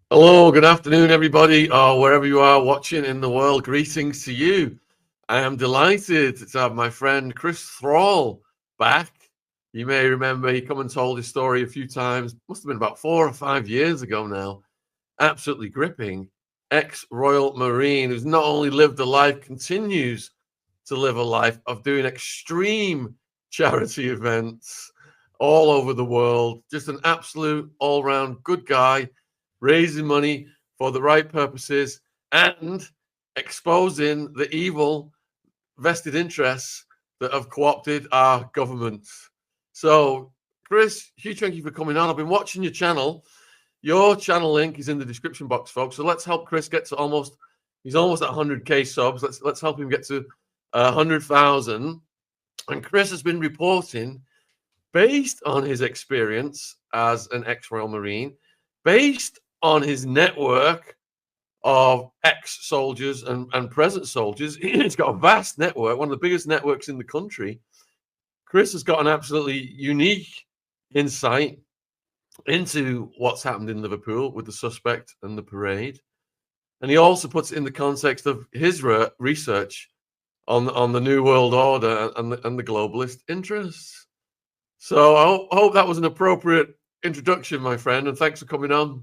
Hello, good afternoon, everybody, or wherever you are watching in the world. Greetings to you. I am delighted to have my friend Chris Thrall back. You may remember he come and told his story a few times. Must have been about 4 or 5 years ago now. Absolutely gripping. Ex-Royal Marine who's not only lived a life, continues to live a life of doing extreme charity events all over the world. Just an absolute all-round good guy, raising money for the right purposes and exposing the evil vested interests that have co-opted our governments. So, Chris, huge thank you for coming on. I've been watching your channel. Your channel link is in the description box, folks. So let's help Chris get to he's almost at 100K subs. Let's help him get to 100,000. And Chris has been reporting, based on his experience as an ex-Royal Marine, based on his network of ex-soldiers and present soldiers. He's got a vast network, one of the biggest networks in the country. Chris has got an absolutely unique insight into what's happened in Liverpool with the suspect and the parade. And he also puts it in the context of his research on the New World Order and the globalist interests. So I hope that was an appropriate introduction, my friend, and thanks for coming on.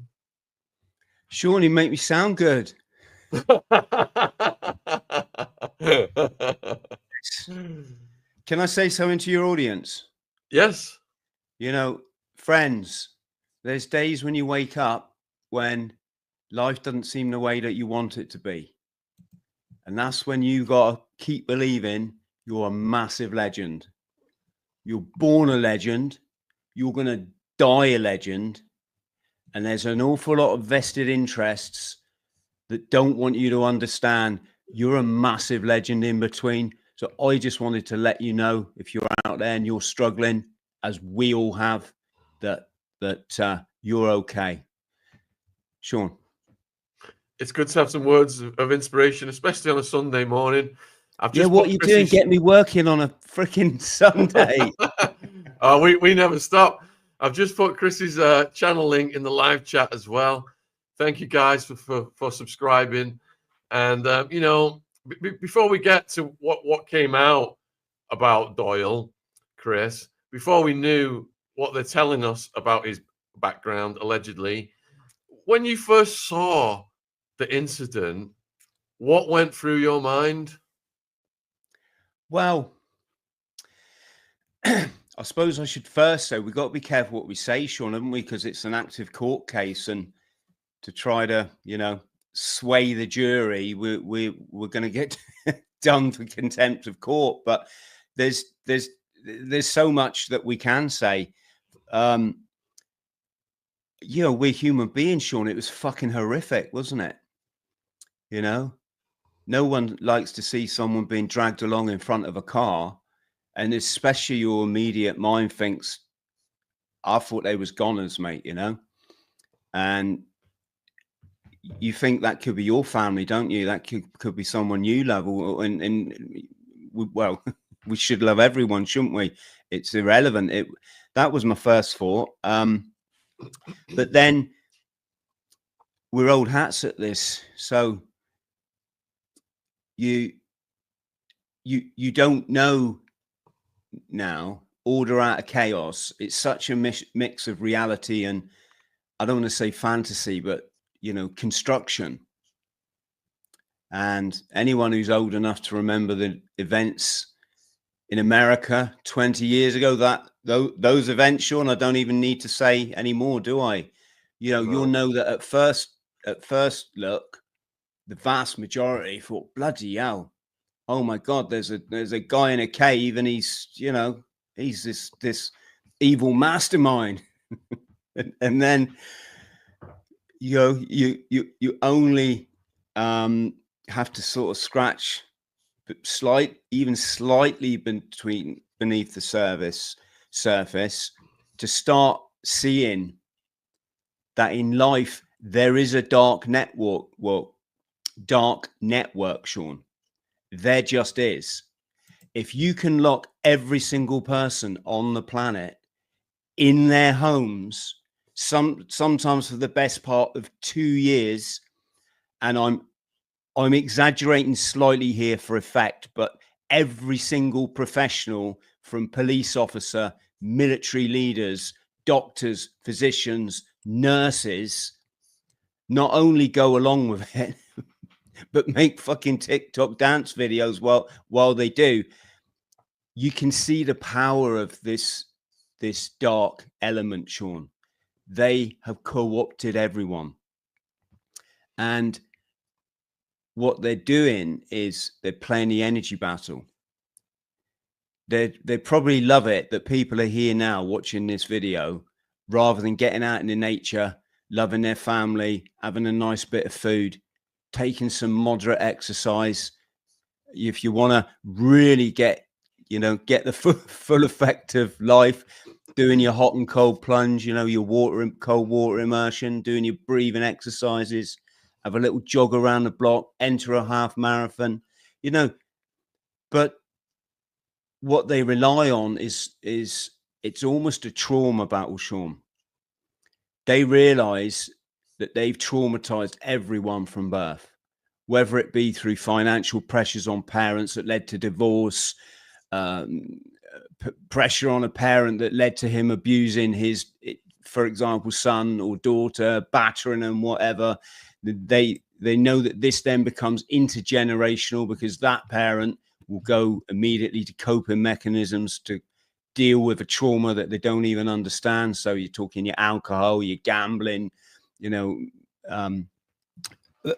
Shaun, you make me sound good. Can I say something to your audience? Yes. You know, friends, there's days when you wake up when life doesn't seem the way that you want it to be. And that's when you got to keep believing you're a massive legend. You're born a legend. You're going to die a legend. And there's an awful lot of vested interests that don't want you to understand you're a massive legend in between. So I just wanted to let you know, if you're out there and you're struggling, as we all have, that you're okay. Shaun. It's good to have some words of inspiration, especially on a Sunday morning. What are you doing? Get me working on a freaking Sunday. We never stop. I've just put Chris's channel link in the live chat as well. Thank you guys for subscribing. And you know, before we get to what came out about Doyle, Chris, before we knew what they're telling us about his background, allegedly, when you first saw the incident, what went through your mind? Well, I suppose I should first say we've got to be careful what we say, Shaun, haven't we? Because it's an active court case, and to try to, you know, sway the jury, we're going to get done for contempt of court. But there's so much that we can say. You know, we're human beings, Shaun. It was fucking horrific, wasn't it? You know, no one likes to see someone being dragged along in front of a car. And especially your immediate mind thinks, I thought they was goners, mate, you know? And you think that could be your family, don't you? That could be someone you love. Well, we should love everyone, shouldn't we? It's irrelevant. That was my first thought. But then we're old hats at this. So you don't know now, order out of chaos. It's such a mix of reality and, I don't want to say fantasy, but, you know, construction. And anyone who's old enough to remember the events in America 20 years ago, those events, Shaun, I don't even need to say anymore, do I? You know, you'll know that at first look, the vast majority thought, bloody hell, oh my God, there's a guy in a cave and he's, you know, he's this evil mastermind. and then, you know, you only have to sort of scratch even slightly beneath the surface to start seeing that in life there is a dark network. Well, dark network, Shaun. There just is. If you can lock every single person on the planet in their homes sometimes for the best part of 2 years, and I'm exaggerating slightly here for effect, but every single professional, from police officer, military leaders, doctors, physicians, nurses, not only go along with it, but make fucking TikTok dance videos while they do. You can see the power of this dark element, Shaun. They have co-opted everyone. And what they're doing is they're playing the energy battle. They probably love it that people are here now watching this video, rather than getting out in the nature, loving their family, having a nice bit of food, taking some moderate exercise. If you want to really get the full effect of life, doing your hot and cold plunge, your cold water immersion, doing your breathing exercises, have a little jog around the block, enter a half marathon, but what they rely on is it's almost a trauma battle, Shaun. They realize that they've traumatized everyone from birth, whether it be through financial pressures on parents that led to divorce, pressure on a parent that led to him abusing his, for example, son or daughter, battering them, whatever. They know that this then becomes intergenerational, because that parent will go immediately to coping mechanisms to deal with a trauma that they don't even understand. So you're talking your alcohol, your gambling,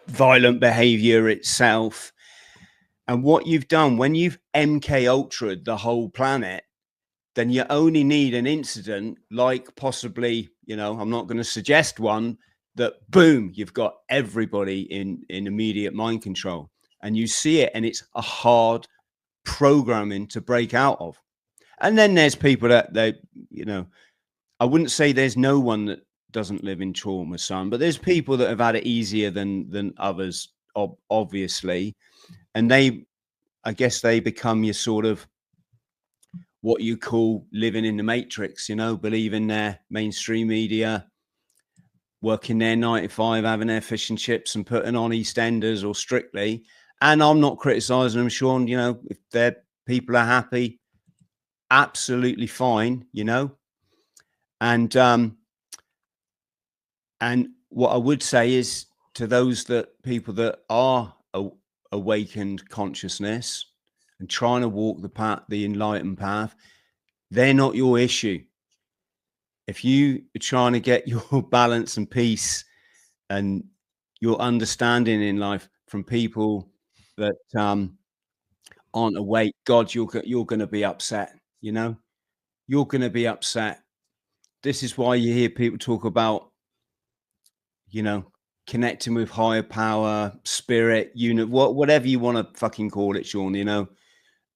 violent behavior itself. And what you've done when you've MK Ultra'd the whole planet, then you only need an incident, like possibly, I'm not going to suggest one, that boom, you've got everybody in immediate mind control, and you see it, and it's a hard programming to break out of. And then there's people that I wouldn't say there's no one that doesn't live in trauma, son, but there's people that have had it easier than others, obviously. And I guess they become your sort of what you call living in the matrix, believing their mainstream media, working their 9 to 5, having their fish and chips and putting on EastEnders or Strictly. And I'm not criticizing them, Shaun, if their people are happy, absolutely fine, And what I would say is, to those people that are awakened consciousness and trying to walk the enlightened path, they're not your issue. If you are trying to get your balance and peace and your understanding in life from people that aren't awake, God, you're going to be upset. You're going to be upset. This is why you hear people talk about, connecting with higher power, spirit, whatever you want to fucking call it, Shaun.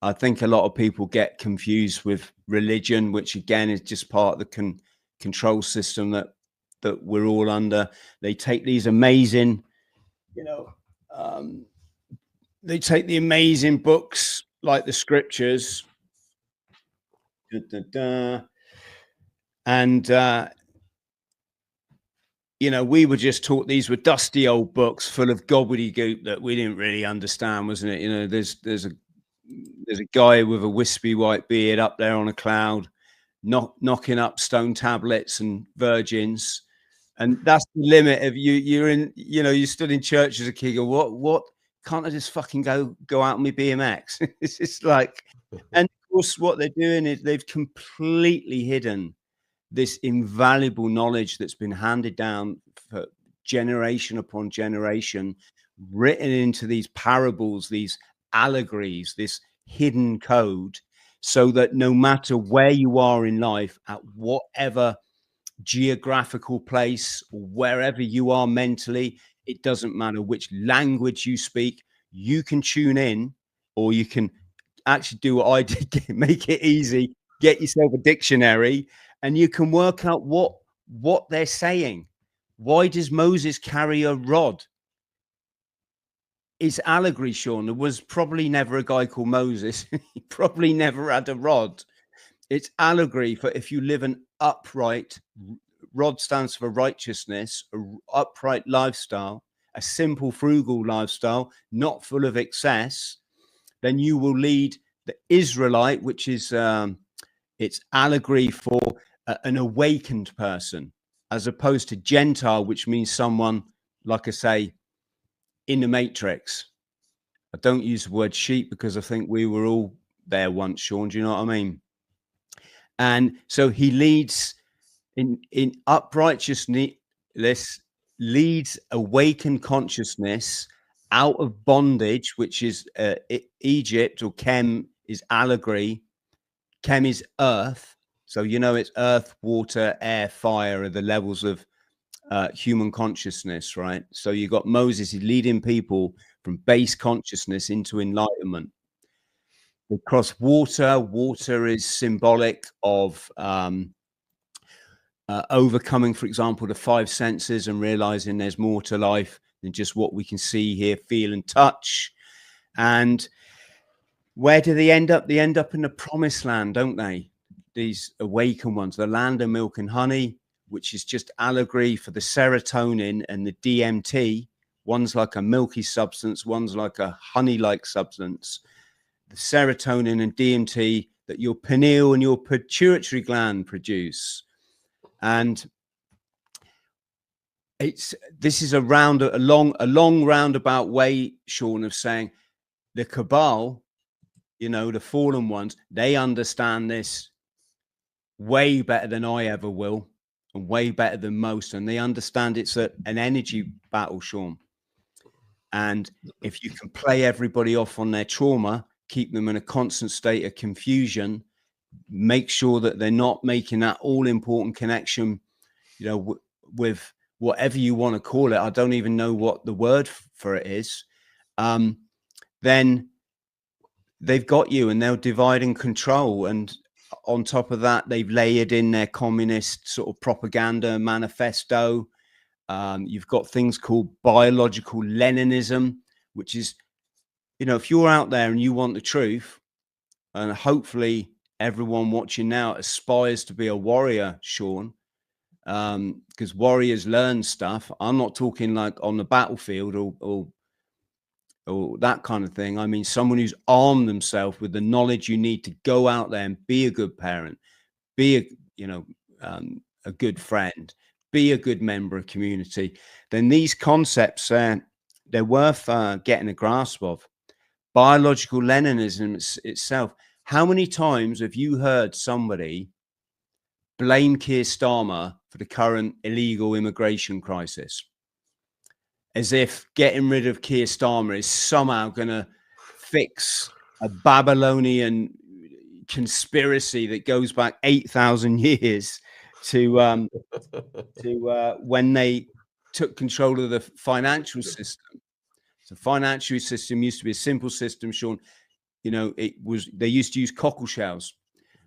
I think a lot of people get confused with religion, which again is just part of the control system that we're all under. They take these amazing, they take the amazing books like the scriptures, and we were just taught these were dusty old books full of gobbledygook that we didn't really understand, wasn't it? There's a guy with a wispy white beard up there on a cloud, knocking up stone tablets and virgins, and that's the limit of you. You're in, you stood in church as a kid. What? Can't I just fucking go out on my BMX? It's just like, and of course, what they're doing is they've completely hidden this invaluable knowledge that's been handed down for generation upon generation, written into these parables, these allegories, this hidden code, so that no matter where you are in life, at whatever geographical place or wherever you are mentally, it doesn't matter which language you speak, you can tune in, or you can actually do what I did, make it easy, get yourself a dictionary, and you can work out what they're saying. Why does Moses carry a rod? It's allegory, Shaun. There was probably never a guy called Moses. He probably never had a rod. It's allegory for if you live an upright, rod stands for righteousness, a upright lifestyle, a simple, frugal lifestyle, not full of excess, then you will lead the Israelite, which is its allegory for an awakened person, as opposed to Gentile, which means someone, like I say, in the Matrix. I don't use the word sheep because I think we were all there once, Shaun. Do you know what I mean? And so he leads in uprightness, leads awakened consciousness out of bondage, which is Egypt, or Chem is allegory. Chem is earth. So, you know, it's earth, water, air, fire are the levels of human consciousness, right? So you got Moses, he's leading people from base consciousness into enlightenment. Across water, water is symbolic of overcoming, for example, the five senses and realizing there's more to life than just what we can see, hear, feel, and touch. And where do they end up? They end up in the promised land, don't they? These awakened ones, the land of milk and honey, which is just allegory for the serotonin and the DMT. One's like a milky substance, one's like a honey-like substance. The serotonin and DMT that your pineal and your pituitary gland produce. And this is a long roundabout way, Shaun, of saying the Cabal, you know, the fallen ones, they understand this way better than I ever will, and way better than most. And they understand it's an energy battle, Shaun. And if you can play everybody off on their trauma, keep them in a constant state of confusion, make sure that they're not making that all important connection, you know, with whatever you want to call it. I don't even know what the word for it is. Then they've got you, and they'll divide and control. And on top of that, they've layered in their communist sort of propaganda manifesto. You've got things called biological Leninism, which is, you know, if you're out there and you want the truth, and hopefully everyone watching now aspires to be a warrior, Shaun, because warriors learn stuff. I'm not talking like on the battlefield or that kind of thing. I mean, someone who's armed themselves with the knowledge you need to go out there and be a good parent, be a good friend, be a good member of community. Then these concepts, they're worth getting a grasp of. Biological Leninism itself. How many times have you heard somebody blame Keir Starmer for the current illegal immigration crisis, as if getting rid of Keir Starmer is somehow going to fix a Babylonian conspiracy that goes back 8,000 years to when they took control of the financial system. The financial system used to be a simple system, Shaun. You know, they used to use cockle shells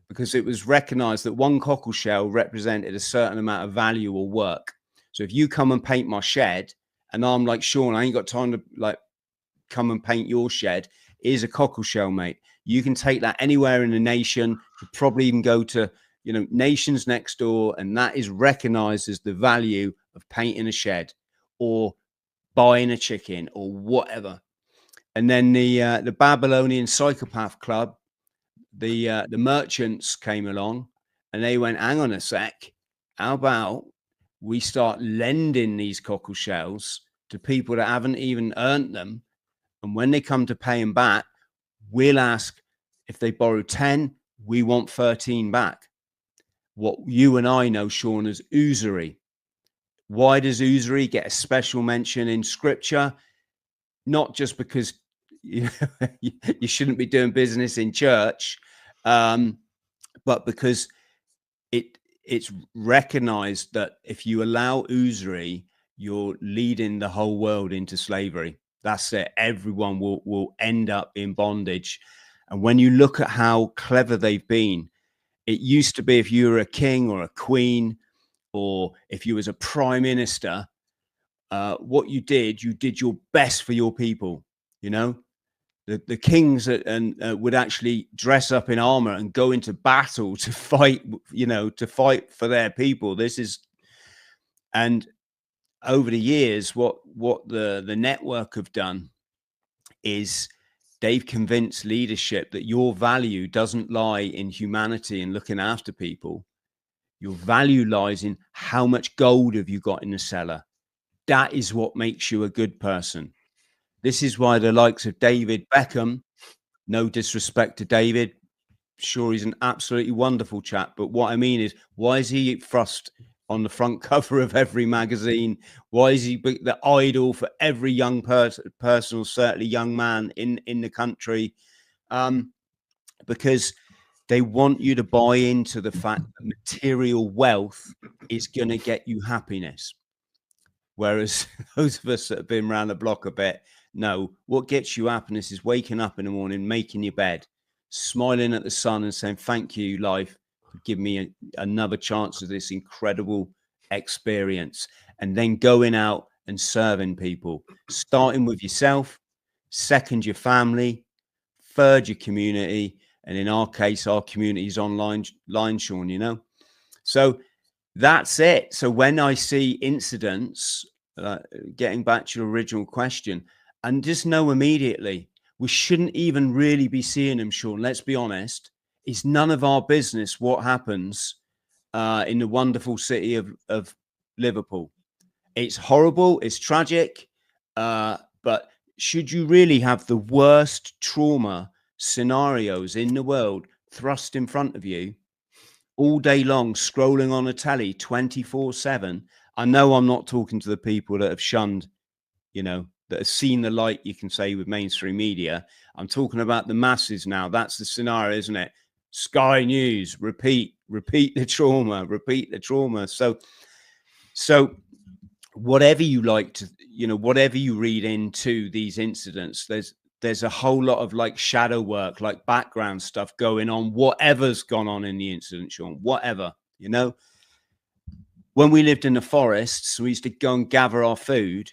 because it was recognized that one cockle shell represented a certain amount of value or work. So if you come and paint my shed and I'm like, Shaun, I ain't got time to like come and paint your shed, here's a cockle shell, mate. You can take that anywhere in the nation. You'll probably even go to, you know, nations next door, and that is recognized as the value of painting a shed or buying a chicken or whatever. And then the Babylonian psychopath club, the merchants came along and they went, hang on a sec, how about we start lending these cockle shells to people that haven't even earned them, and when they come to pay them back, we'll ask if they borrow 10, we want 13 back. What you and I know, Shaun, as usury. Why does usury get a special mention in scripture? Not just because you shouldn't be doing business in church, but because it's recognized that if you allow usury, you're leading the whole world into slavery. That's it. Everyone will end up in bondage. And when you look at how clever they've been, it used to be if you were a king or a queen, or if you was a prime minister, what you did your best for your people. You know, the kings would actually dress up in armor and go into battle to fight, you know, to fight for their people. This is And over the years, what the network have done is they've convinced leadership that your value doesn't lie in humanity and looking after people. Your value lies in how much gold have you got in the cellar. That is what makes you a good person. This is why the likes of David Beckham, no disrespect to David, sure, he's an absolutely wonderful chap, but what I mean is, why is he thrust on the front cover of every magazine? Why is he the idol for every young person, or certainly young man in the country? Because they want you to buy into the fact that material wealth is going to get you happiness. Whereas those of us that have been around the block a bit know what gets you happiness is waking up in the morning, making your bed, smiling at the sun and saying, thank you, life, for giving me another chance of this incredible experience. And then going out and serving people, starting with yourself, second, your family, third, your community. And in our case, our community is online, Shaun, you know? So that's it. So when I see incidents, getting back to your original question, and just know immediately, we shouldn't even really be seeing them, Shaun. Let's be honest. It's none of our business what happens in the wonderful city of Liverpool. It's horrible. It's tragic. But should you really have the worst trauma scenarios in the world thrust in front of you all day long, scrolling on a telly 24/7? I know I'm not talking to the people that have shunned, you know, that have seen the light, you can say, with mainstream media. I'm talking about the masses now. That's the scenario, isn't it? Sky News, repeat the trauma, repeat the trauma. So whatever you like to, you know, whatever you read into these incidents, there's a whole lot of like shadow work, like background stuff going on, whatever's gone on in the incident, Shaun, whatever, you know. When we lived in the forests, we used to go and gather our food.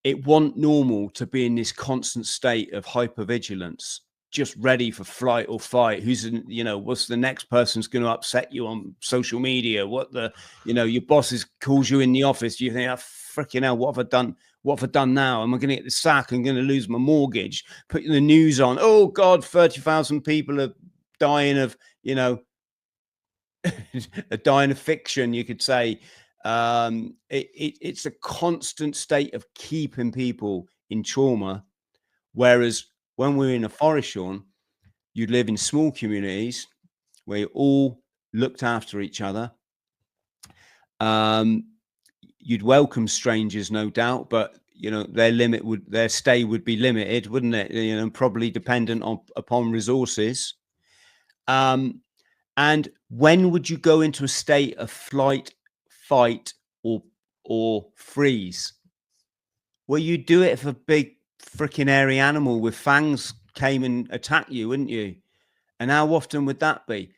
It wasn't normal to be in this constant state of hypervigilance, just ready for flight or fight. Who's, you know, what's the next person's going to upset you on social media? What the, you know, your boss calls you in the office. You think, oh, freaking hell, what have I done? What have I done now? Am I going to get the sack? I'm going to lose my mortgage. Putting the news on. Oh God, 30,000 people are dying of, you know, a dying of fiction, you could say. It's a constant state of keeping people in trauma. Whereas when we're in a forest, Shaun, you'd live in small communities where you all looked after each other. You'd welcome strangers, no doubt, but you know their stay would be limited, wouldn't it? You know, probably dependent upon resources. And when would you go into a state of flight, fight, or freeze? Well, you do it if a big freaking hairy animal with fangs came and attacked you, wouldn't you? And how often would that be?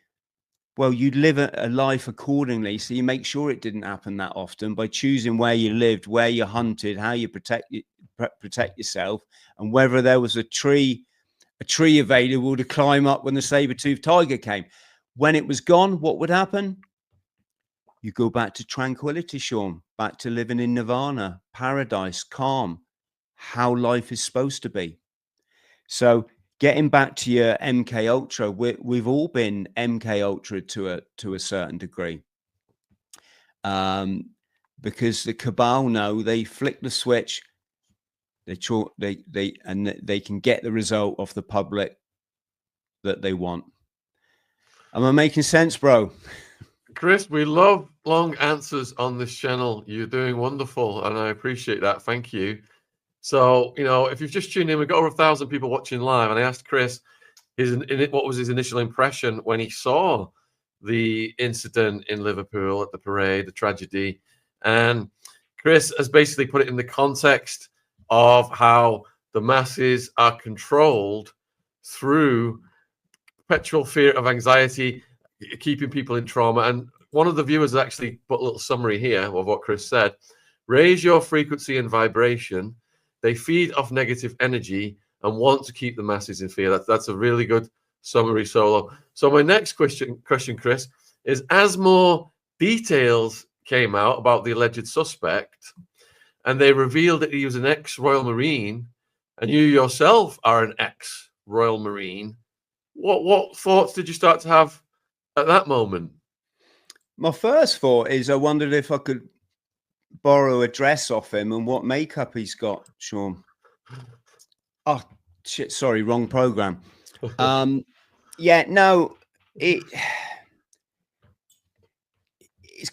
Well, you'd live a life accordingly, so you make sure it didn't happen that often by choosing where you lived, where you hunted, how you protect yourself, and whether there was a tree available to climb up when the saber-toothed tiger came. When it was gone, what would happen? You go back to tranquility, Shaun, back to living in nirvana, paradise, calm, how life is supposed to be. So getting back to your MK Ultra, we've all been MK Ultra to a certain degree, because the Cabal know they flick the switch, they can get the result of the public that they want. Am I making sense, bro? Chris, we love long answers on this channel. You're doing wonderful, and I appreciate that. Thank you. So, you know, if you've just tuned in, we've got over 1,000 people watching live, and I asked Chris what was his initial impression when he saw the incident in Liverpool at the parade, the tragedy. And Chris has basically put it in the context of how the masses are controlled through perpetual fear of anxiety, keeping people in trauma. And one of the viewers actually put a little summary here of what Chris said. Raise your frequency and vibration. They feed off negative energy and want to keep the masses in fear. That's a really good summary, Solo. So my next question, Chris, is as more details came out about the alleged suspect, and they revealed that he was an ex-Royal Marine, and you yourself are an ex-Royal Marine. What thoughts did you start to have at that moment? My first thought is I wondered if I could borrow a dress off him and what makeup he's got, Shaun. Oh shit, sorry, wrong program. Yeah, no, it's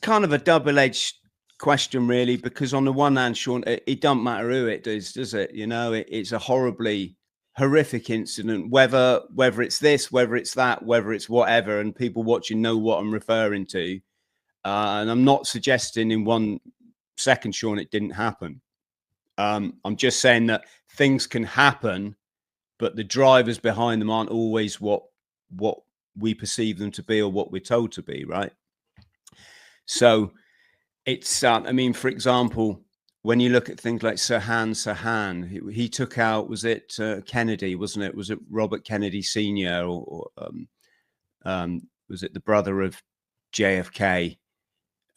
kind of a double-edged question, really, because on the one hand, Shaun, it doesn't matter who it does it? You know, it's a horribly horrific incident, whether it's this, whether it's that, whether it's whatever, and people watching know what I'm referring to. And I'm not suggesting in 1 second, Shaun, it didn't happen. I'm just saying that things can happen, but the drivers behind them aren't always what we perceive them to be or what we're told to be, right? So it's, I mean, for example, when you look at things like Sirhan, he took out, was it Kennedy, wasn't it? Was it Robert Kennedy Sr. or was it the brother of JFK?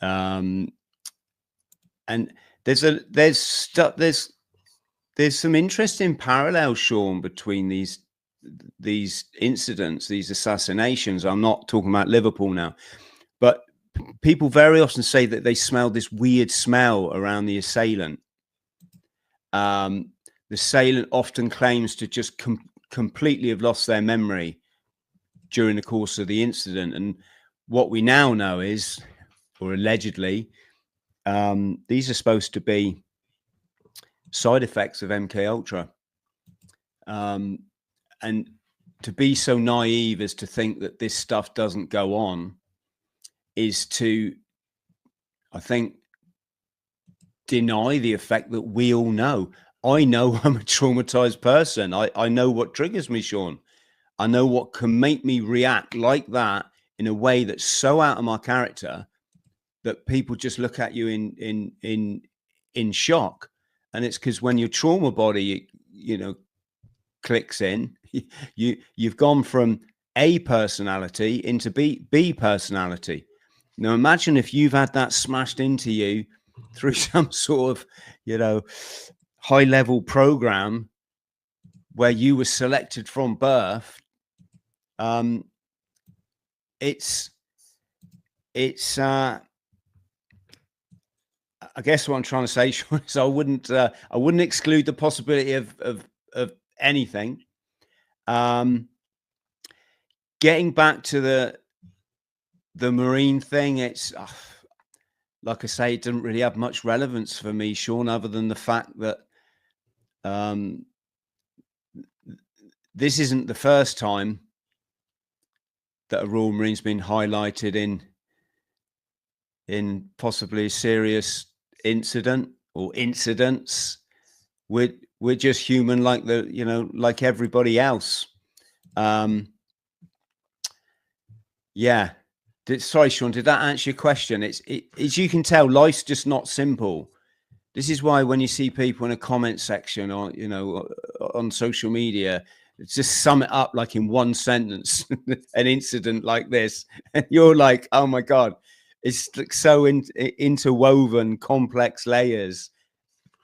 And there's some interesting parallels, Shaun, between these incidents, these assassinations. I'm not talking about Liverpool now, but people very often say that they smell this weird smell around the assailant. The assailant often claims to just completely have lost their memory during the course of the incident. And what we now know is, or allegedly, these are supposed to be side effects of MK Ultra. And to be so naive as to think that this stuff doesn't go on is to, I think, deny the effect that we all know. I know I'm a traumatized person. I know what triggers me, Shaun. I know what can make me react like that in a way that's so out of my character that people just look at you in shock. And it's because when your trauma body, you know, clicks in, you've gone from A personality into B personality. Now imagine if you've had that smashed into you through some sort of, you know, high level program where you were selected from birth. It's I guess what I'm trying to say, Shaun, is I wouldn't exclude the possibility of anything. Getting back to the Marine thing, it's like I say, it didn't really have much relevance for me, Shaun, other than the fact that this isn't the first time that a Royal Marine's been highlighted in possibly a serious incident or incidents. We're just human, like like everybody else. Yeah. Sorry, Shaun, did that answer your question? As you can tell, life's just not simple. This is why when you see people in a comment section or, you know, on social media, just sum it up like in one sentence, an incident like this, and you're like, oh my God, it's like so interwoven, complex layers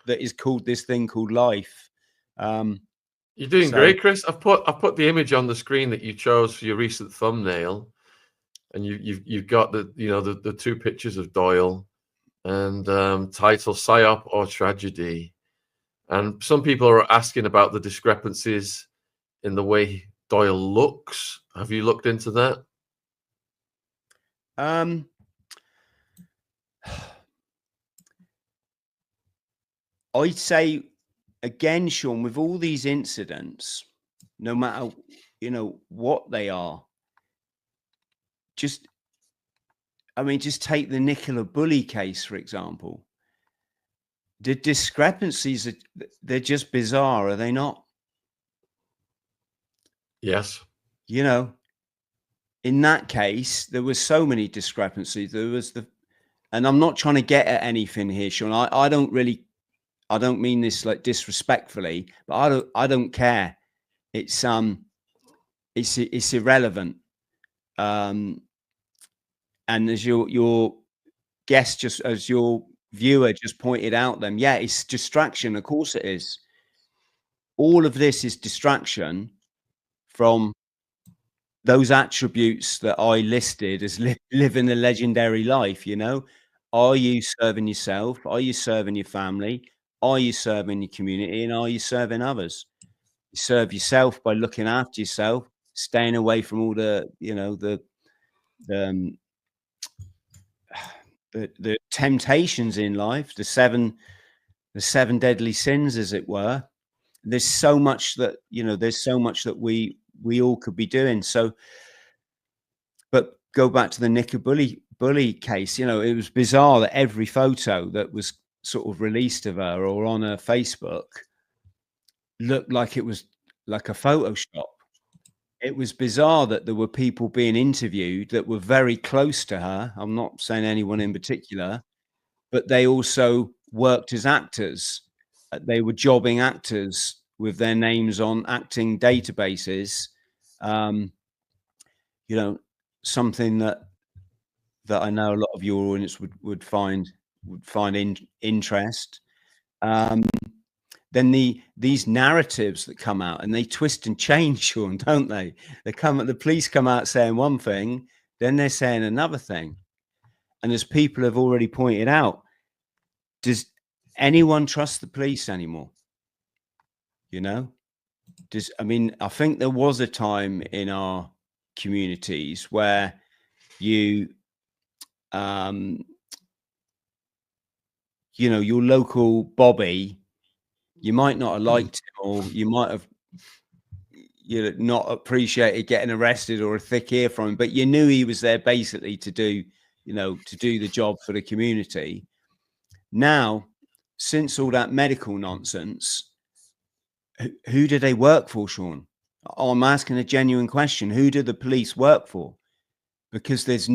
that is called this thing called life. You're doing great, Chris. I've put the image on the screen that you chose for your recent thumbnail, and you've got the two pictures of Doyle and title Psyop or Tragedy. And some people are asking about the discrepancies in the way Doyle looks. Have you looked into that? I'd say, again, Shaun, with all these incidents, no matter, you know, what they are, just take the Nicola Bulley case, for example. The discrepancies, they're just bizarre, are they not? Yes. You know, in that case, there were so many discrepancies. There was and I'm not trying to get at anything here, Shaun. I don't mean this like disrespectfully, but I don't care. It's irrelevant. And as your guest, just as your viewer just pointed out, then yeah, it's distraction. Of course it is. All of this is distraction from those attributes that I listed as living a legendary life. You know, are you serving yourself? Are you serving your family? Are you serving your community? And are you serving others? You serve yourself by looking after yourself, staying away from all the, you know, um, the temptations in life, the seven deadly sins, as it were. There's so much that, you know, there's so much that we all could be doing. So, but go back to the Nicker bully case. You know, it was bizarre that every photo that was sort of released of her or on her Facebook looked like it was like a Photoshop. It was bizarre that there were people being interviewed that were very close to her. I'm not saying anyone in particular, but they also worked as actors. They were jobbing actors with their names on acting databases. You know, something that I know a lot of your audience would find interest. Then these narratives that come out, and they twist and change, Shaun, don't they? The police come out saying one thing, then they're saying another thing. And as people have already pointed out, does anyone trust the police anymore? You know, I mean, I think there was a time in our communities where you know, your local Bobby, you might not have liked him, or you might have, you know, not appreciated getting arrested or a thick ear from him, but you knew he was there basically to do, you know, to do the job for the community. Now, since all that medical nonsense, who do they work for, Shaun? I'm asking a genuine question. Who do the police work for? Because there's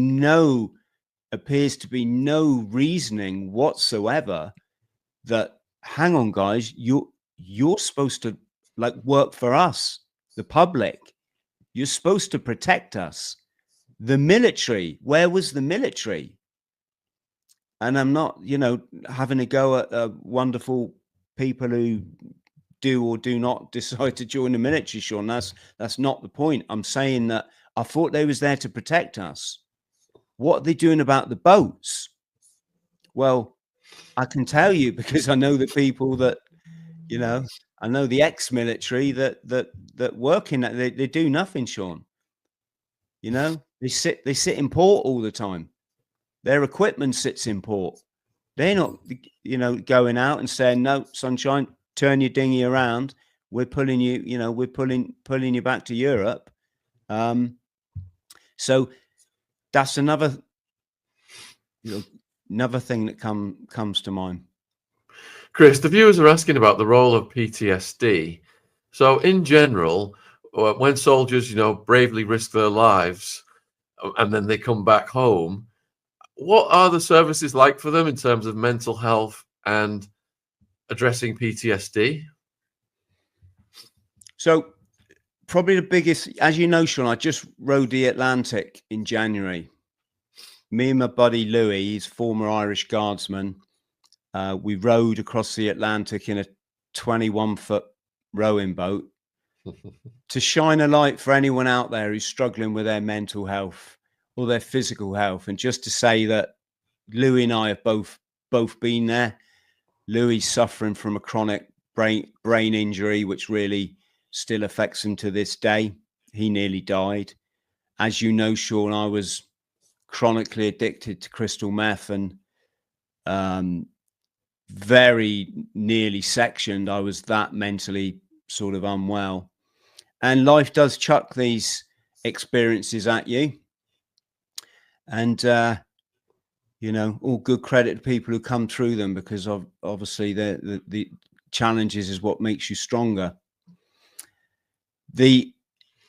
appears to be no reasoning whatsoever that, hang on, guys, you're supposed to like work for us, the public. You're supposed to protect us. The military, where was the military? And I'm not, you know, having a go at wonderful people who do or do not decide to join the military, Shaun. That's not the point. I'm saying that I thought they was there to protect us. What are they doing about the boats? Well, I can tell you because I know the people that, you know, I know the ex-military that work in that. They do nothing, Shaun. You know, they sit in port all the time. Their equipment sits in port. They're not, you know, going out and saying, no, sunshine, turn your dinghy around. We're pulling you, you know, we're pulling you back to Europe. So that's another, you know, another thing that comes to mind. Chris, the viewers are asking about the role of PTSD. So in general, when soldiers, you know, bravely risk their lives and then they come back home, what are the services like for them in terms of mental health and addressing PTSD? So probably the biggest, as you know, Shaun, I just rode the Atlantic in January. Me and my buddy Louis, he's former Irish guardsman. We rowed across the Atlantic in a 21-foot rowing boat to shine a light for anyone out there who's struggling with their mental health or their physical health. And just to say that Louis and I have both been there. Louis suffering from a chronic brain injury, which really still affects him to this day. He nearly died. As you know, Shaun, I was chronically addicted to crystal meth and very nearly sectioned. I was that mentally sort of unwell. And life does chuck these experiences at you. And, you know, all good credit to people who come through them, because of obviously the challenges is what makes you stronger. The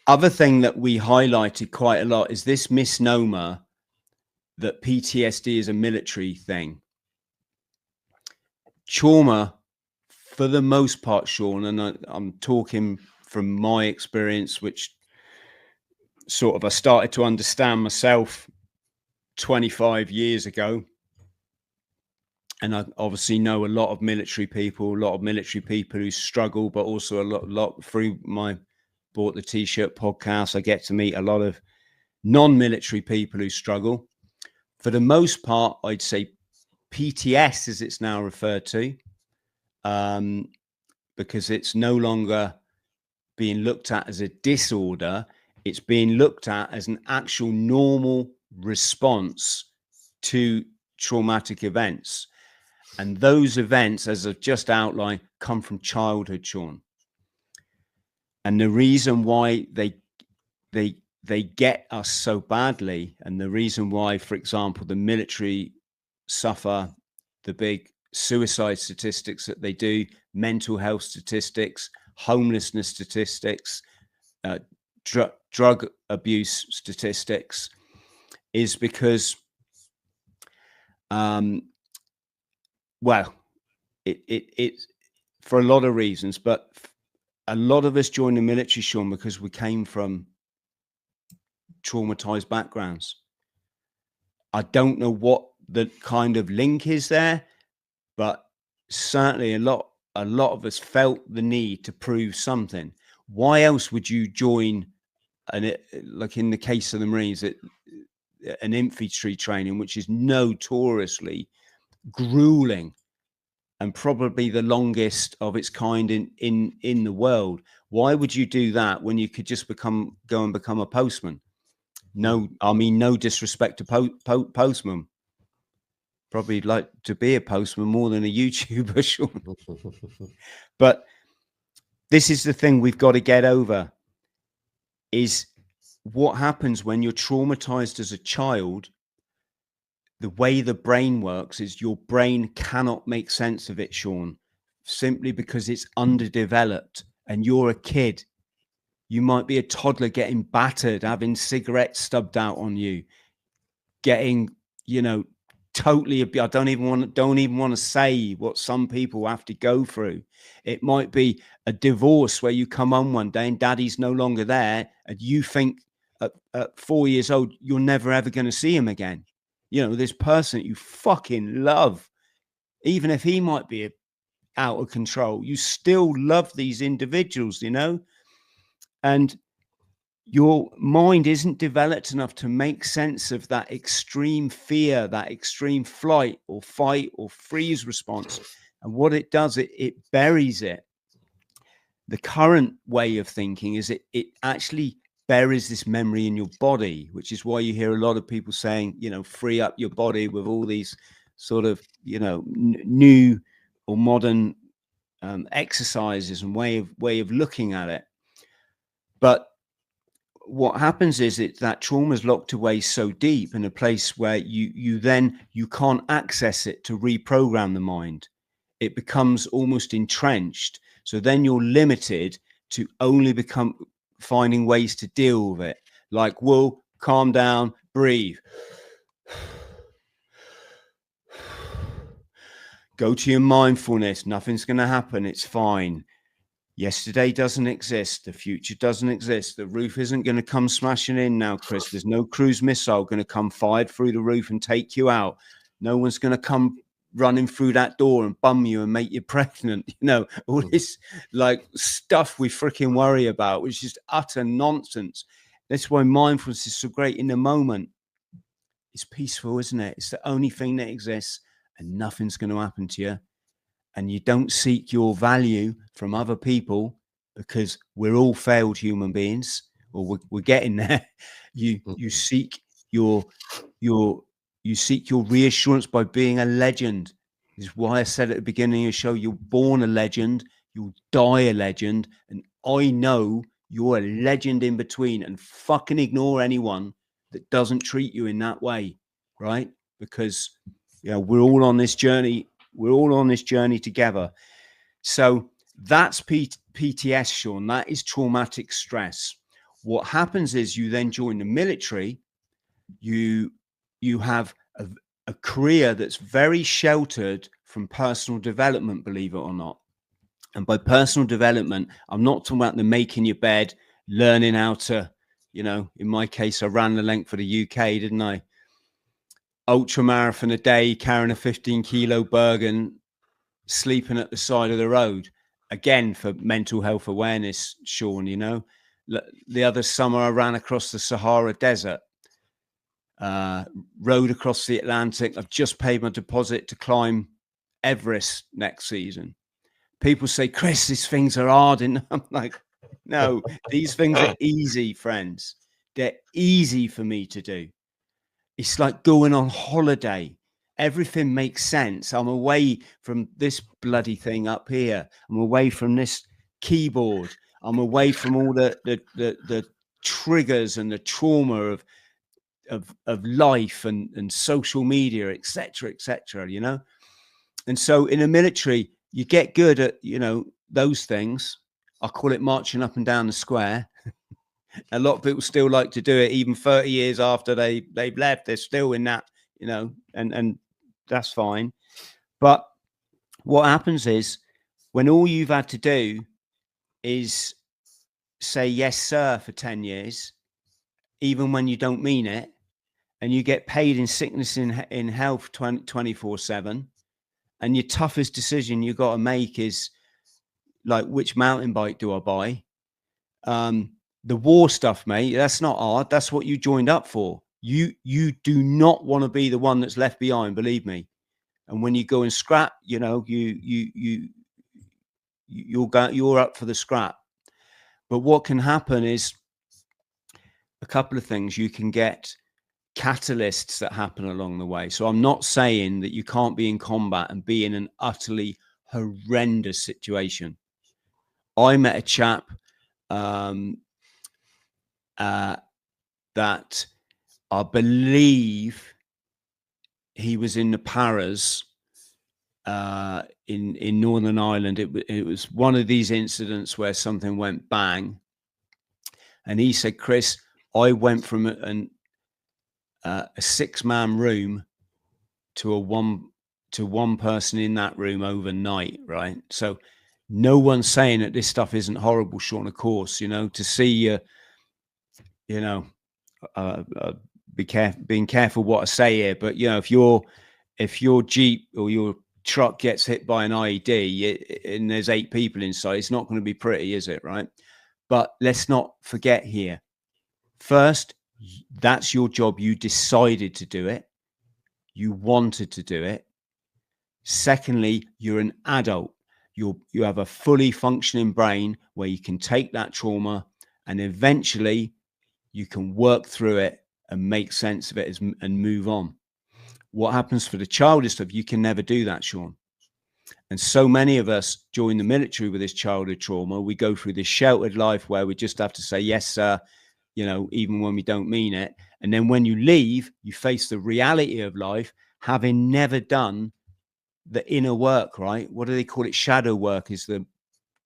other thing that we highlighted quite a lot is this misnomer that PTSD is a military thing. Trauma, for the most part, Shaun, and I'm talking from my experience, which sort of I started to understand myself 25 years ago. And I obviously know a lot of military people who struggle, but also a lot through my Bought the T-shirt podcast. I get to meet a lot of non-military people who struggle. For the most part, I'd say PTS, as it's now referred to, because it's no longer being looked at as a disorder. It's being looked at as an actual normal response to traumatic events. And those events, as I've just outlined, come from childhood, Shaun. And the reason why they get us so badly, and the reason why, for example, the military suffer the big suicide statistics that they do, mental health statistics, homelessness statistics, drug abuse statistics, is because, well, it for a lot of reasons, but a lot of us joined the military, Shaun, because we came from traumatized backgrounds. I don't know what the kind of link is there, but certainly a lot of us felt the need to prove something. Why else would you join like in the case of the Marines, an infantry training, which is notoriously grueling and probably the longest of its kind in the world? Why would you do that when you could just go and become a postman? No, I mean, no disrespect to postman. Probably like to be a postman more than a YouTuber, Shaun. But this is the thing we've got to get over, is what happens when you're traumatized as a child. The way the brain works is your brain cannot make sense of it, Shaun, simply because it's underdeveloped. And you're a kid. You might be a toddler getting battered, having cigarettes stubbed out on you, getting, totally. I don't even want to say what some people have to go through. It might be a divorce where you come home one day and daddy's no longer there, and you think at 4 years old you're never ever going to see him again. This person that you fucking love, even if he might be out of control, you still love these individuals, and your mind isn't developed enough to make sense of that extreme fear, that extreme flight or fight or freeze response. And what it does, it buries it. The current way of thinking is it actually buries this memory in your body, which is why you hear a lot of people saying, free up your body with all these sort of, new or modern exercises and way of looking at it. But what happens is that trauma is locked away so deep in a place where you can't access it to reprogram the mind. It becomes almost entrenched. So then you're limited to only finding ways to deal with it. Like, well, calm down, breathe. Go to your mindfulness. Nothing's going to happen. It's fine. Yesterday doesn't exist. The future doesn't exist. The roof isn't going to come smashing in now, Chris. There's no cruise missile going to come fired through the roof and take you out. No one's going to come running through that door and bum you and make you pregnant. All this like stuff we freaking worry about, which is utter nonsense. That's why mindfulness is so great in the moment. It's peaceful, isn't it? It's the only thing that exists, and nothing's going to happen to you. And you don't seek your value from other people, because we're all failed human beings, or we're getting there. You seek your reassurance by being a legend. This is why I said at the beginning of the show, you're born a legend, you'll die a legend. And I know you're a legend in between, and fucking ignore anyone that doesn't treat you in that way, right? Because we're all on this journey. We're all on this journey together. So that's PTS, Shaun. That is traumatic stress. What happens is you then join the military. You have a career that's very sheltered from personal development, believe it or not. And by personal development, I'm not talking about the making your bed, learning how to, in my case, I ran the length of the UK, didn't I? ultra marathon a day, carrying a 15-kilo Bergen, sleeping at the side of the road. Again, for mental health awareness, Shaun, you know. The other summer I ran across the Sahara Desert, rode across the Atlantic. I've just paid my deposit to climb Everest next season. People say, Chris, these things are hard. And I'm like, no, these things are easy, friends. They're easy for me to do. It's like going on holiday. Everything makes sense. I'm away from this bloody thing up here. I'm away from this keyboard. I'm away from all the triggers and the trauma of life and social media, etc., you know. And so in the military, you get good at, you know, those things. I call it marching up and down the square. A lot of people still like to do it, even 30 years after they've left. They're still in that, you know, and that's fine. But what happens is, when all you've had to do is say yes sir for 10 years, even when you don't mean it, and you get paid in sickness in health 24/7, and your toughest decision you got to make is like, which mountain bike do I buy? The war stuff, mate, that's not hard. That's what you joined up for. You do not want to be the one that's left behind, believe me. And when you go and scrap, you know, you're up for the scrap. But what can happen is a couple of things. You can get catalysts that happen along the way. So I'm not saying that you can't be in combat and be in an utterly horrendous situation. I met a chap that I believe he was in the Paras in Northern Ireland. It was one of these incidents where something went bang, and he said, Chris, I went from a 6-man room to one person in that room overnight, right? So no one's saying that this stuff isn't horrible, Shaun. Of course, you know, to see you know, being careful what I say here, but you know, if your Jeep or your truck gets hit by an IED and there's 8 people inside, it's not going to be pretty, is it? Right? But let's not forget here. First, that's your job. You decided to do it. You wanted to do it. Secondly, you're an adult. You have a fully functioning brain where you can take that trauma and eventually you can work through it and make sense of it and move on. What happens for the childish stuff, you can never do that, Shaun. And so many of us join the military with this childhood trauma. We go through this sheltered life where we just have to say, yes, sir, you know, even when we don't mean it. And then when you leave, you face the reality of life, having never done the inner work, right? What do they call it? Shadow work is the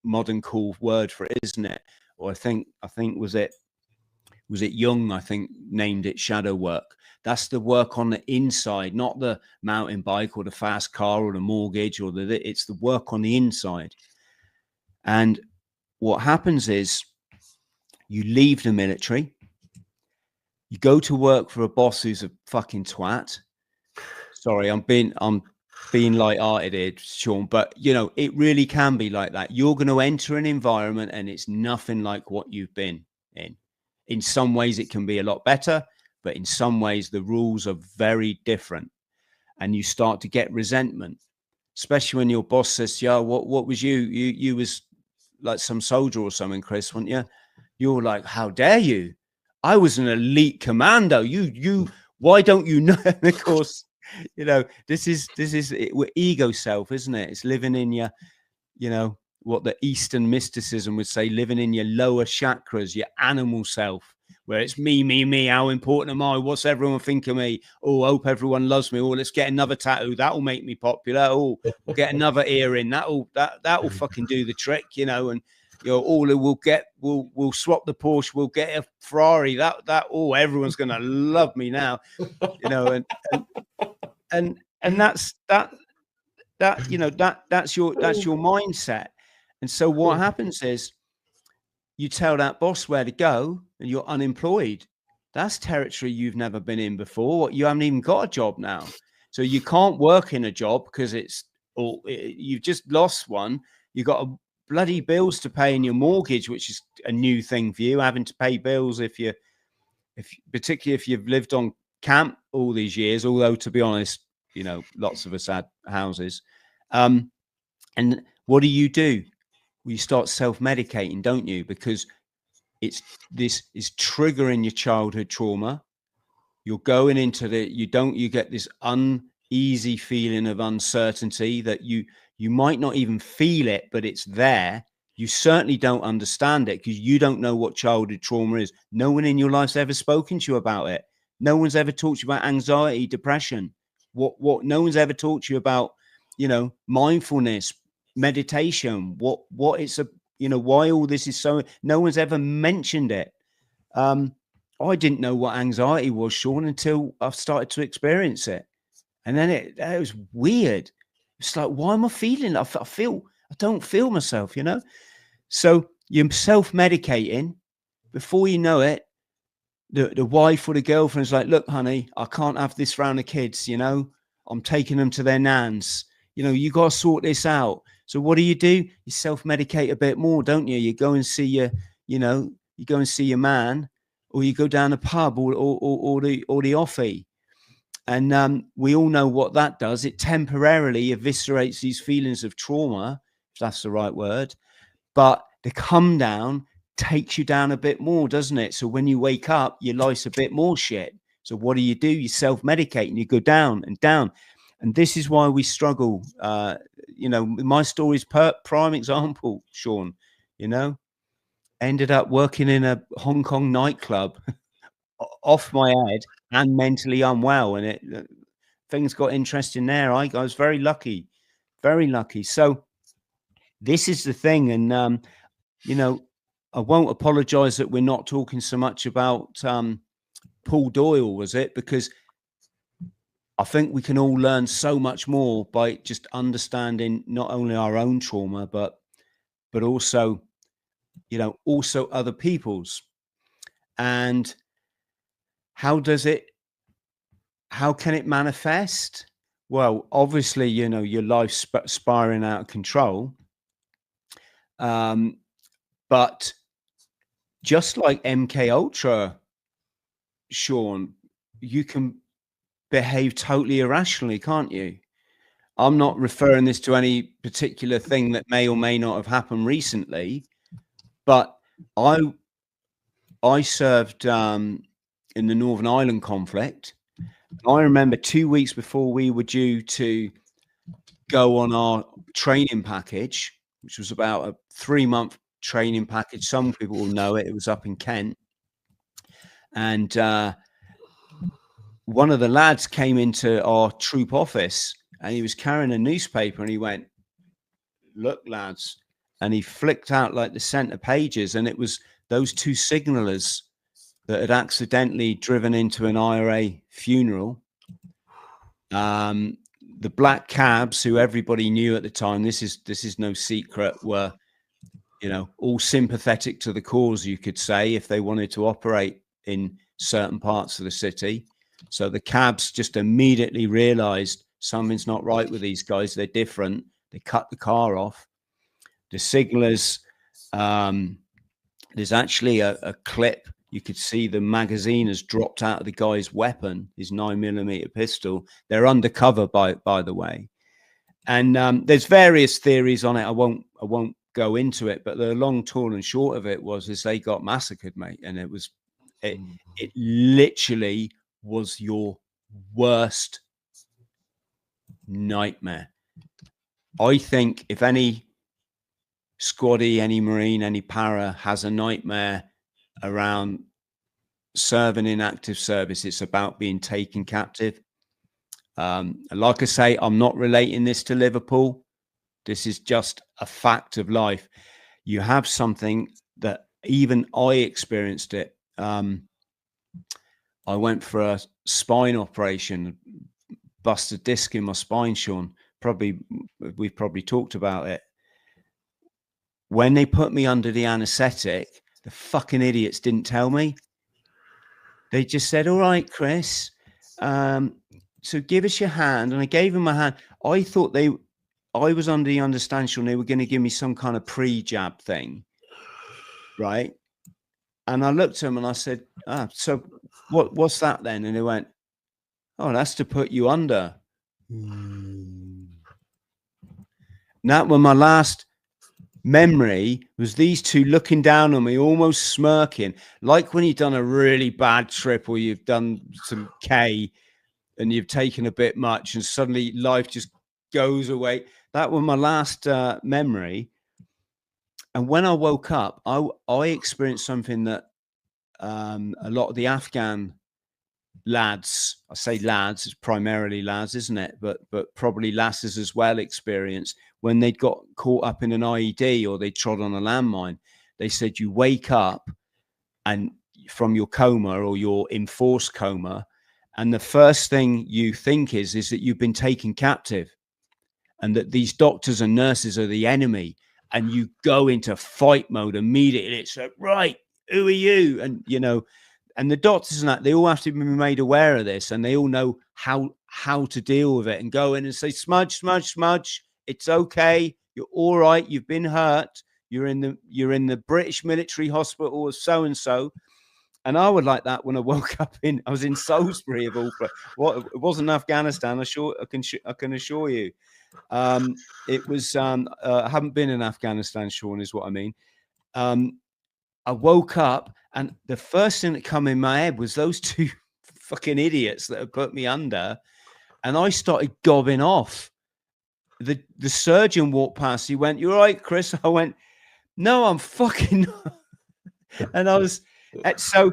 modern cool word for it, isn't it? Or I think was it Jung, I think, named it shadow work. That's the work on the inside, not the mountain bike or the fast car or the mortgage or it's the work on the inside. And what happens is you leave the military, you go to work for a boss who's a fucking twat. Sorry, I'm being light-hearted here, Shaun, but you know, it really can be like that. You're going to enter an environment and it's nothing like what you've been in. In some ways it can be a lot better, but in some ways the rules are very different, and you start to get resentment, especially when your boss says, yeah, what was you was like some soldier or something, Chris, weren't you? You're like, how dare you? I was an elite commando. You why don't you know? And of course, you know, this is ego self, isn't it? It's living in your, you know, what the Eastern mysticism would say, living in your lower chakras, your animal self, where it's me, how important am I? What's everyone think of me? Oh, I hope everyone loves me. Oh, let's get another tattoo. That'll make me popular. Oh, we'll get another earring. That'll fucking do the trick, you know. And you know, we'll swap the Porsche, we'll get a Ferrari. Oh, everyone's gonna love me now, you know, and that's you know, that's your mindset. And so what happens is you tell that boss where to go and you're unemployed. That's territory you've never been in before. You haven't even got a job now. So you can't work in a job because you've just lost one. You've got a bloody bills to pay in your mortgage, which is a new thing for you, having to pay bills particularly if you've lived on camp all these years, although to be honest, lots of us had houses. And what do? Well, you start self-medicating, don't you? Because this is triggering your childhood trauma. You're going into you get this uneasy feeling of uncertainty that you might not even feel it, but it's there. You certainly don't understand it because you don't know what childhood trauma is. No one in your life's ever spoken to you about it. No one's ever talked to you about anxiety, depression. No one's ever talked to you about, mindfulness, meditation, what it's why all this is so. No one's ever mentioned it. I didn't know what anxiety was, Shaun, until I've started to experience it. And then it was weird. It's like, why am I feeling? I don't feel myself, So you're self-medicating. Before you know it, the wife or the girlfriend's like, look, honey, I can't have this round the kids, I'm taking them to their nans. You got to sort this out. So what do? You self-medicate a bit more, don't you? You go and see your man, or you go down the pub or the offie. And we all know what that does. It temporarily eviscerates these feelings of trauma, if that's the right word. But the come down takes you down a bit more, doesn't it? So when you wake up, your life's a bit more shit. So what do? You self-medicate and you go down and down. And this is why we struggle. My story's prime example, Shaun, ended up working in a Hong Kong nightclub off my head and mentally unwell. And things got interesting there. I was very lucky, very lucky. So this is the thing. And, I won't apologize that we're not talking so much about Paul Doyle, was it? Because I think we can all learn so much more by just understanding not only our own trauma, but also, also other people's. And how can it manifest? Well, obviously, your life's spiraling out of control. But just like MK Ultra, Shaun, you can behave totally irrationally, can't you? I'm not referring this to any particular thing that may or may not have happened recently, but I served in the Northern Ireland conflict. I remember 2 weeks before we were due to go on our training package, which was about a 3-month training package. Some people will know it. It was up in Kent. And one of the lads came into our troop office and he was carrying a newspaper and he went, look, lads. And he flicked out like the center pages. And it was those 2 signalers that had accidentally driven into an IRA funeral. The black cabs, who everybody knew at the time, this is no secret, were, all sympathetic to the cause, you could say, if they wanted to operate in certain parts of the city. So the cabs just immediately realized something's not right with these guys. They're different. They cut the car off. The signalers, there's actually a clip. You could see the magazine has dropped out of the guy's weapon, his 9mm pistol. They're undercover, by the way. And there's various theories on it. I won't go into it, but the long, tall, and short of it is they got massacred, mate. And it literally was your worst nightmare. I think if any squaddy, any Marine, any para has a nightmare around serving in active service, it's about being taken captive. Like I say, I'm not relating this to Liverpool. This is just a fact of life. You have something that even I experienced it. I went for a spine operation, busted a disc in my spine, Shaun. We've probably talked about it. When they put me under the anesthetic, the fucking idiots didn't tell me. they just said, all right, Chris, so give us your hand. And I gave him my hand. I thought I was under the understanding they were going to give me some kind of pre-jab thing, right? And I looked at him and I said, so what's that then? And they went, oh, that's to put you under. And that was my last memory, was these two looking down on me, almost smirking, like when you've done a really bad trip or you've done some K and you've taken a bit much and suddenly life just goes away. That was my last memory. And when I woke up, I experienced something that a lot of the Afghan lads, I say lads, it's primarily lads, isn't it? But probably lasses as well experienced when they'd got caught up in an IED or they trod on a landmine. They said you wake up and from your coma or your enforced coma, and the first thing you think is that you've been taken captive and that these doctors and nurses are the enemy, and you go into fight mode immediately. It's like, right, who are you? And and the doctors and that, they all have to be made aware of this, and they all know how to deal with it and go in and say, smudge, it's okay, you're all right, you've been hurt, you're in the British military hospital of so and so. And I would like that when I woke up I was in Salisbury of all places. It wasn't Afghanistan, I can assure you. It was I haven't been in Afghanistan, Shaun, is what I mean. I woke up and the first thing that came in my head was those two fucking idiots that had put me under, and I started gobbing off. The surgeon walked past. He went, "You all right, Chris?" I went, "No, I'm fucking not." And I was so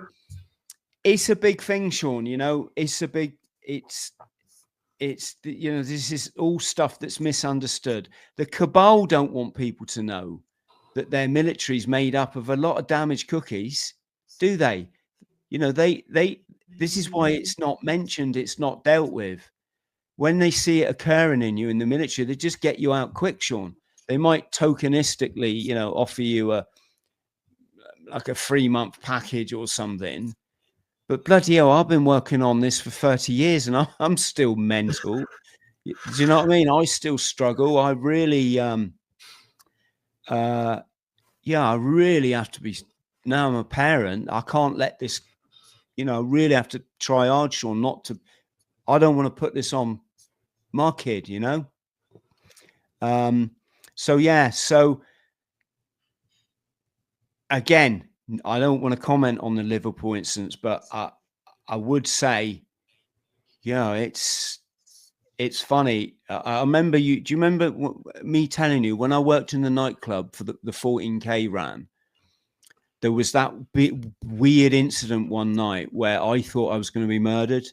it's a big thing, Shaun. It's this is all stuff that's misunderstood. The Cabal don't want people to know that their military is made up of a lot of damaged cookies, do they? This is why it's not mentioned, it's not dealt with. When they see it occurring in you in the military, they just get you out quick, Shaun. They might tokenistically, offer you a 3-month package or something. But bloody hell, I've been working on this for 30 years and I'm still mental. Do you know what I mean? I still struggle. I really, I really have to be, now I'm a parent, I can't let this, I really have to try hard, Shaun, I don't want to put this on my kid, So again, I don't want to comment on the Liverpool instance, but I would say, it's funny. I remember do you remember me telling you when I worked in the nightclub for the 14K ran, there was that weird incident one night where I thought I was going to be murdered.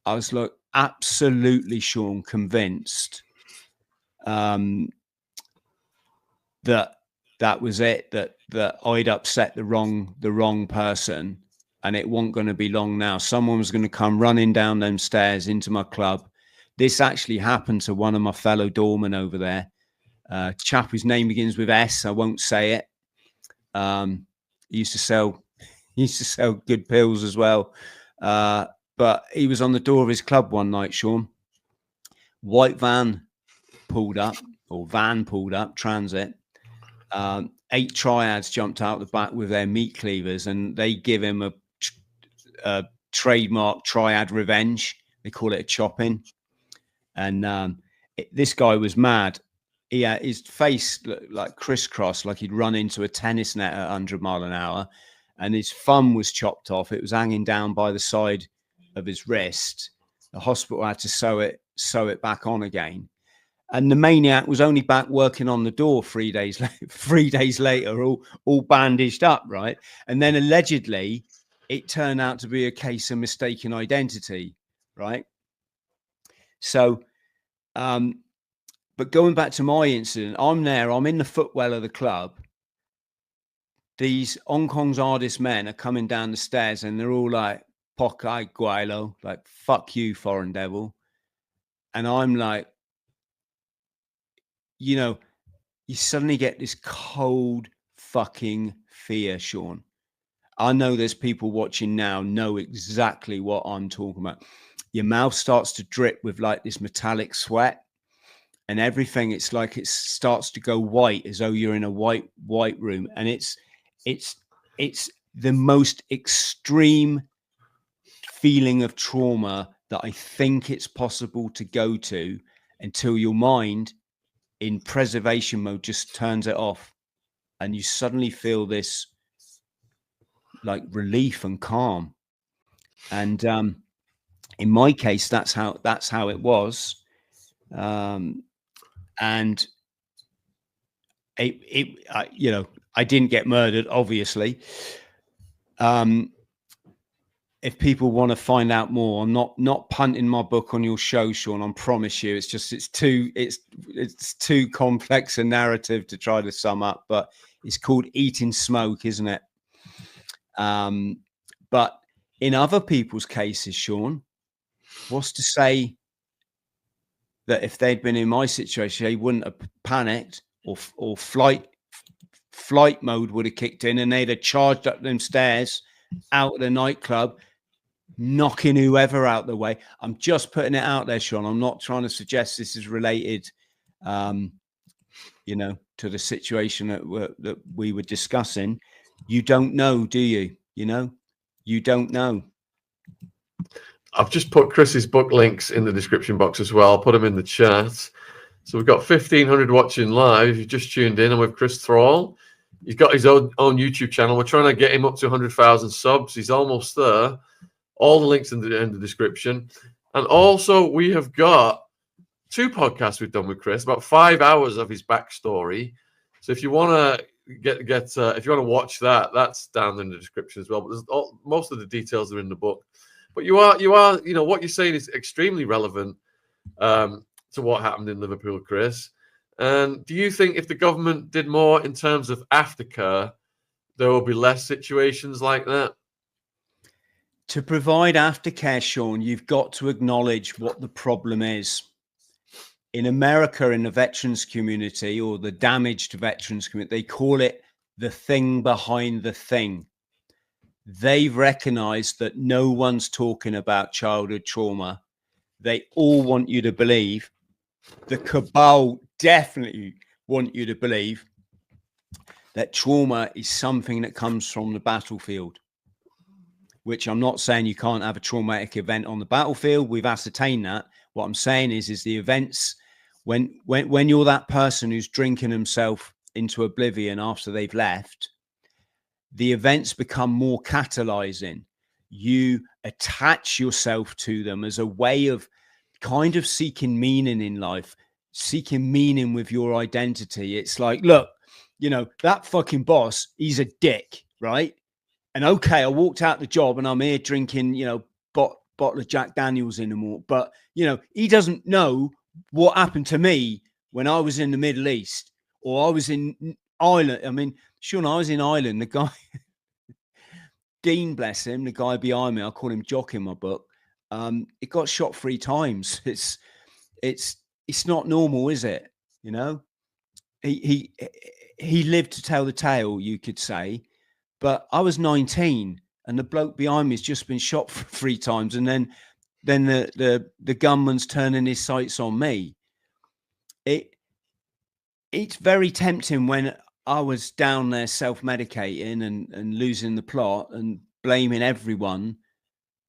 I was like absolutely, Shaun, convinced that was it, that I'd upset the wrong person, and it wasn't going to be long now. Someone was going to come running down them stairs into my club. This actually happened to one of my fellow doormen over there, chap whose name begins with S. I won't say it. He used to sell good pills as well. But he was on the door of his club one night, Shaun. White van pulled up, transit. 8 triads jumped out the back with their meat cleavers, and they give him a trademark triad revenge. They call it a chopping. And this guy was mad. His face looked like crisscross, like he'd run into a tennis net at 100 mile an hour, and his thumb was chopped off. It was hanging down by the side of his wrist. The hospital had to sew it back on again. And the maniac was only back working on the door 3 days later. 3 days later, all bandaged up, right? And then allegedly, it turned out to be a case of mistaken identity, right? So, but going back to my incident, I'm in the footwell of the club. These Hong Kong's hardest men are coming down the stairs, and they're all like, "Pokai Guilo," like, "Fuck you, foreign devil." And I'm like, you suddenly get this cold fucking fear, Shaun. I know there's people watching now know exactly what I'm talking about. Your mouth starts to drip with like this metallic sweat, and everything, it's like it starts to go white, as though you're in a white room. And it's the most extreme feeling of trauma that I think it's possible to go to, until your mind in preservation mode just turns it off, and you suddenly feel this like relief and calm. And in my case, that's how it was. And you know, I didn't get murdered, obviously. If people want to find out more, I'm not punting my book on your show, Shaun. I promise you, it's too complex a narrative to try to sum up. But it's called Eating Smoke, isn't it? But in other people's cases, Shaun, what's to say that if they'd been in my situation, they wouldn't have panicked, or flight mode would have kicked in, and they'd have charged up them stairs out of the nightclub, knocking whoever out the way. I'm just putting it out there, Shaun. I'm not trying to suggest this is related, you know, to the situation that we were discussing. You don't know, do you? You know, you don't know. I've just put Chris's book links in the description box as well. I'll put them in the chat. So we've got 1,500 watching live. You've just tuned in. I'm with Chris Thrall. He's got his own YouTube channel. We're trying to get him up to 100,000 subs. He's almost there. All the links in the description. And also, we have got 2 podcasts we've done with Chris, about 5 hours of his backstory. So if you want to if you want to watch that, that's down in the description as well. But most of the details are in the book. But you are, you know, what you're saying is extremely relevant to what happened in Liverpool, Chris. And do you think if the government did more in terms of aftercare, there will be less situations like that? To provide aftercare, Shaun, you've got to acknowledge what the problem is. In America, in the veterans community, or the damaged veterans community, they call it the thing behind the thing. They've recognized that no one's talking about childhood trauma. They all want you to believe, the cabal definitely want you to believe, that trauma is something that comes from the battlefield. Which I'm not saying you can't have a traumatic event on the battlefield. We've ascertained that. What I'm saying is the events, when you're that person who's drinking himself into oblivion after they've left, the events become more catalyzing. You attach yourself to them as a way of kind of seeking meaning in life, seeking meaning with your identity. It's like, look, you know, that fucking boss, he's a dick, right? And okay, I walked out the job and I'm here drinking, you know, bottle of Jack Daniels in the morning. But, you know, he doesn't know what happened to me when I was in the Middle East, or I was in Ireland. I mean, Shaun, I was in Ireland. The guy, Dean, bless him, the guy behind me, I call him Jock in my book. It got shot 3 times. It's not normal, is it? You know, he lived to tell the tale, you could say. But I was 19, and the bloke behind me has just been shot 3 times, and then the gunman's turning his sights on me. It's very tempting when I was down there self-medicating and losing the plot and blaming everyone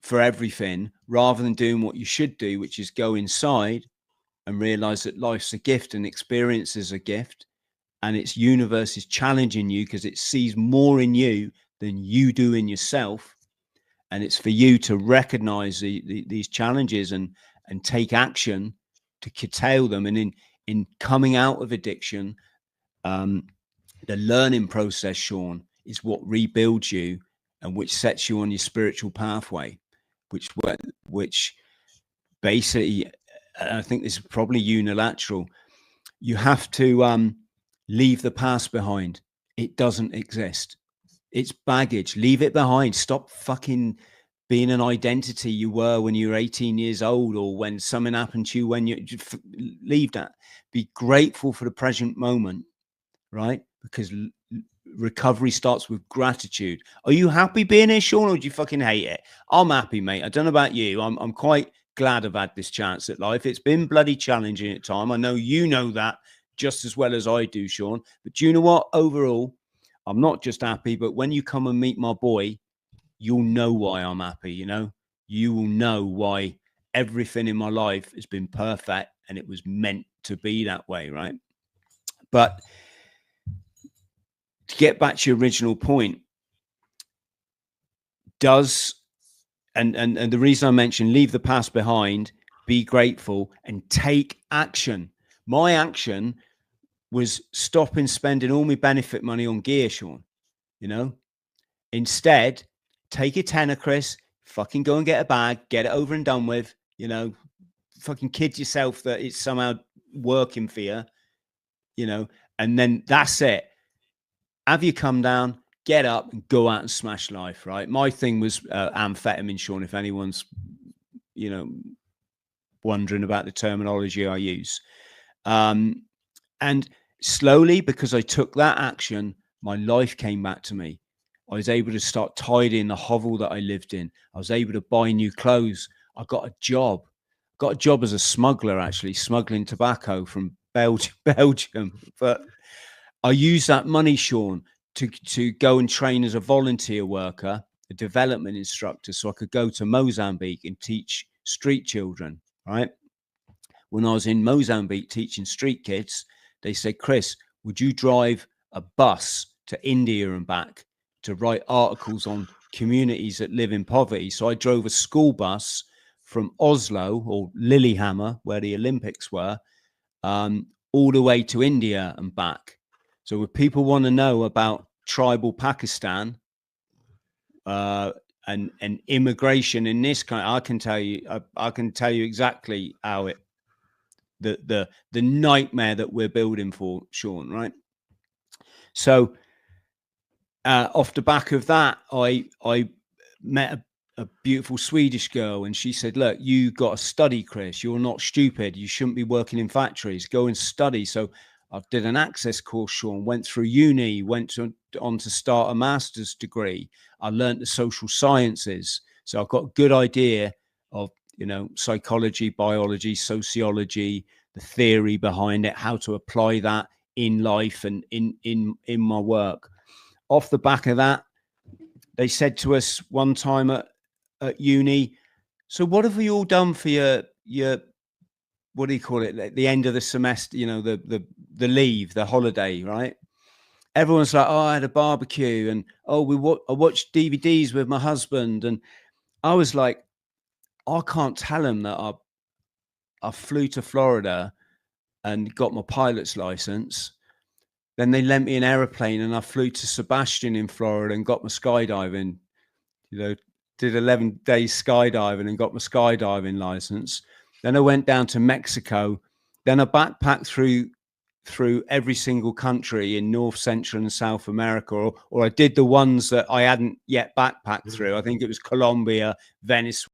for everything, rather than doing what you should do, which is go inside and realize that life's a gift and experience is a gift. And its universe is challenging you because it sees more in you than you do in yourself. And it's for you to recognize these challenges and take action to curtail them. And in coming out of addiction, the learning process, Shaun, is what rebuilds you and which sets you on your spiritual pathway, which basically, I think this is probably unilateral. You have to leave the past behind. It doesn't exist. It's baggage. Leave it behind. Stop fucking being an identity you were when you were 18 years old, or when something happened to you when you leave that. Be grateful for the present moment, right? because recovery starts with gratitude. Are you happy being here, Shaun, or do you fucking hate it? I'm happy, mate. I don't know about you. I'm quite glad I've had this chance at life. It's been bloody challenging at time. I know you know that just as well as I do, Shaun. But do you know what? Overall, I'm not just happy, but when you come and meet my boy, you'll know why I'm happy, you know? You will know why everything in my life has been perfect and it was meant to be that way, right? But to get back to your original point, and the reason I mentioned leave the past behind, be grateful, and take action. My action was stopping spending all my benefit money on gear, Shaun, you know? Instead, take a tenner, Chris, fucking go and get a bag, get it over and done with, you know, fucking kid yourself that it's somehow working for you, you know, and then that's it. Have you come down, get up and go out and smash life, right? My thing was amphetamine, Shaun, if anyone's, you know, wondering about the terminology I use. And slowly, because I took that action, my life came back to me. I was able to start tidying the hovel that I lived in. I was able to buy new clothes. I got a job. Got a job as a smuggler, actually, smuggling tobacco from Belgium. But I used that money, Shaun, to go and train as a volunteer worker, a development instructor, so I could go to Mozambique and teach street children, right? When I was in Mozambique teaching street kids, they said, Chris, would you drive a bus to India and back to write articles on communities that live in poverty? So I drove a school bus from Oslo or Lillehammer, where the Olympics were, all the way to India and back. So if people want to know about tribal Pakistan and immigration in this country, I can tell you exactly how it, the nightmare that we're building for, Shaun, right? So off the back of that, I met a beautiful Swedish girl, and she said, look, you got to study, Chris. You're not stupid. You shouldn't be working in factories. Go and study. So I did an access course, Shaun, went through uni, went on to start a master's degree. I learned the social sciences. So I've got a good idea of, you know, psychology, biology, sociology, the theory behind it, how to apply that in life and in my work. Off the back of that, they said to us one time at uni, so what have we all done for your what do you call it, at the end of the semester, you know, the leave, the holiday, right? Everyone's like, oh, I had a barbecue, and oh, I watched DVDs with my husband. And I was like, I can't tell them that I flew to Florida and got my pilot's license. Then they lent me an aeroplane and I flew to Sebastian in Florida and got my skydiving, you know, did 11 days skydiving and got my skydiving license. Then I went down to Mexico. Then I backpacked through every single country in North, Central and South America, or I did the ones that I hadn't yet backpacked through. I think it was Colombia, Venezuela,